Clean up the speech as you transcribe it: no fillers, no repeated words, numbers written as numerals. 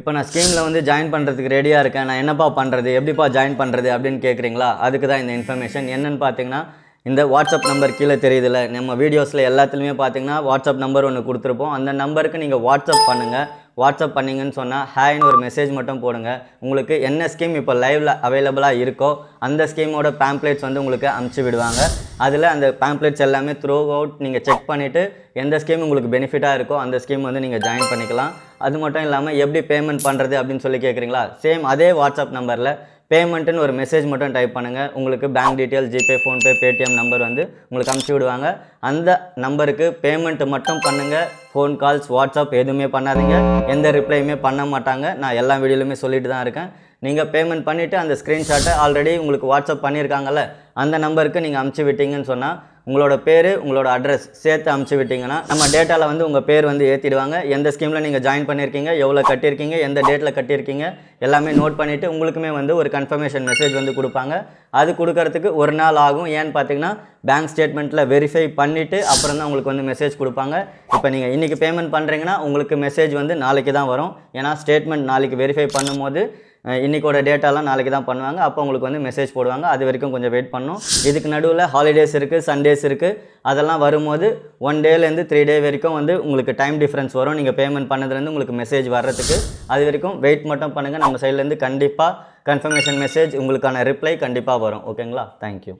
இப்போ நான் ஸ்கீமில் வந்து ஜாயின் பண்ணுறதுக்கு ரெடியாக இருக்கேன். நான் என்னப்பா பண்ணுறது, எப்படிப்பா ஜாயின் பண்ணுறது அப்படின்னு கேட்குறீங்களா? அதுக்கு தான் இந்த இன்ஃபர்மேஷன். என்னென்னு பார்த்தீங்கன்னா, இந்த வாட்ஸ்அப் நம்பர் கீழே தெரியுதுல்ல, நம்ம வீடியோஸில் எல்லாத்துலேயுமே பார்த்தீங்கன்னா வாட்ஸ்அப் நம்பர் ஒன்று கொடுத்துருப்போம். அந்த நம்பருக்கு நீங்கள் வாட்ஸ்அப் பண்ணுங்கள். வாட்ஸ்அப் பண்ணிங்கன்னு சொன்னால் ஹேன்னு ஒரு மெசேஜ் மட்டும் போடுங்க. உங்களுக்கு என்ன ஸ்கீம் இப்போ லைவில் அவைலபிளாக இருக்கோ அந்த ஸ்கீமோட பேம்ப்ளேட்ஸ் வந்து உங்களுக்கு அனுப்பிச்சி விடுவாங்க. அதில் அந்த பேம்ப்ளேட்ஸ் எல்லாமே த்ரூ அவுட் நீங்கள் செக் பண்ணிவிட்டு எந்த ஸ்கீம் உங்களுக்கு பெனிஃபிட்டாக இருக்கோ அந்த ஸ்கீம் வந்து நீங்கள் ஜாயின் பண்ணிக்கலாம். அது மட்டும் இல்லாமல் எப்படி பேமெண்ட் பண்ணுறது அப்படின்னு சொல்லி கேட்குறீங்களா? சேம் அதே வாட்ஸ்அப் நம்பரில் பேமெண்ட்டுன்னு ஒரு மெசேஜ் மட்டும் டைப் பண்ணுங்கள். உங்களுக்கு bank detail, GPay, PhonePe, Paytm number வந்து உங்களுக்கு அனுப்பிச்சி விடுவாங்க. அந்த நம்பருக்கு பேமெண்ட்டு மட்டும் பண்ணுங்கள். ஃபோன் கால்ஸ், வாட்ஸ்அப் எதுவுமே பண்ணாதீங்க. எந்த ரிப்ளையுமே பண்ண மாட்டாங்க. நான் எல்லா வீடியோலையுமே சொல்லிட்டு தான் இருக்கேன். நீங்கள் பேமெண்ட் பண்ணிவிட்டு அந்த ஸ்க்ரீன்ஷாட்டை ஆல்ரெடி உங்களுக்கு வாட்ஸ்அப் பண்ணியிருக்காங்கல்ல அந்த நம்பருக்கு நீங்கள் அனுப்பிச்சி விட்டீங்கன்னு சொன்னால் உங்களோட பேர், உங்களோட அட்ரஸ் சேர்த்து அனுப்பிச்சி விட்டிங்கன்னா நம்ம டேட்டாவில் வந்து உங்கள் பேர் வந்து ஏற்றிடுவாங்க. எந்த ஸ்கீமில் நீங்கள் ஜாயின் பண்ணியிருக்கீங்க, எவ்வளோ கட்டியிருக்கீங்க, எந்த டேட்டில் கட்டியிருக்கீங்க எல்லாமே நோட் பண்ணிவிட்டு உங்களுக்குமே வந்து ஒரு கன்ஃபர்மேஷன் மெசேஜ் வந்து கொடுப்பாங்க. அது கொடுக்கறதுக்கு ஒரு நாள் ஆகும். ஏன்னு பார்த்தீங்கன்னா பேங்க் ஸ்டேட்மெண்ட்டில் வெரிஃபை பண்ணிவிட்டு அப்புறம் தான் உங்களுக்கு வந்து மெசேஜ் கொடுப்பாங்க. இப்போ நீங்கள் இன்றைக்கி பேமெண்ட் பண்ணுறீங்கன்னா உங்களுக்கு மெசேஜ் வந்து நாளைக்கு தான் வரும். ஏன்னா ஸ்டேட்மெண்ட் நாளைக்கு வெரிஃபை பண்ணும்போது இன்றைக்கோட டேட்டாலாம் நாளைக்கு தான் பண்ணுவாங்க. அப்போ உங்களுக்கு வந்து மெசேஜ் போடுவாங்க. அது வரைக்கும் கொஞ்சம் வெயிட் பண்ணணும். இதுக்கு நடுவில் ஹாலிடேஸ் இருக்குது, சண்டேஸ் இருக்குது. அதெல்லாம் வரும்போது 1 டேலேருந்து 3 டே வரைக்கும் வந்து உங்களுக்கு டைம் டிஃப்ரென்ஸ் வரும். நீங்கள் பேமெண்ட் பண்ணதுலேருந்து உங்களுக்கு மெசேஜ் வர்றதுக்கு. அது வரைக்கும் வெயிட் மட்டும் பண்ணுங்கள். நம்ம சைட்லேருந்து கண்டிப்பாக கன்ஃபர்மேஷன் மெசேஜ் உங்களுக்கான ரிப்ளை கண்டிப்பாக வரும். ஓகேங்களா? தேங்க்யூ.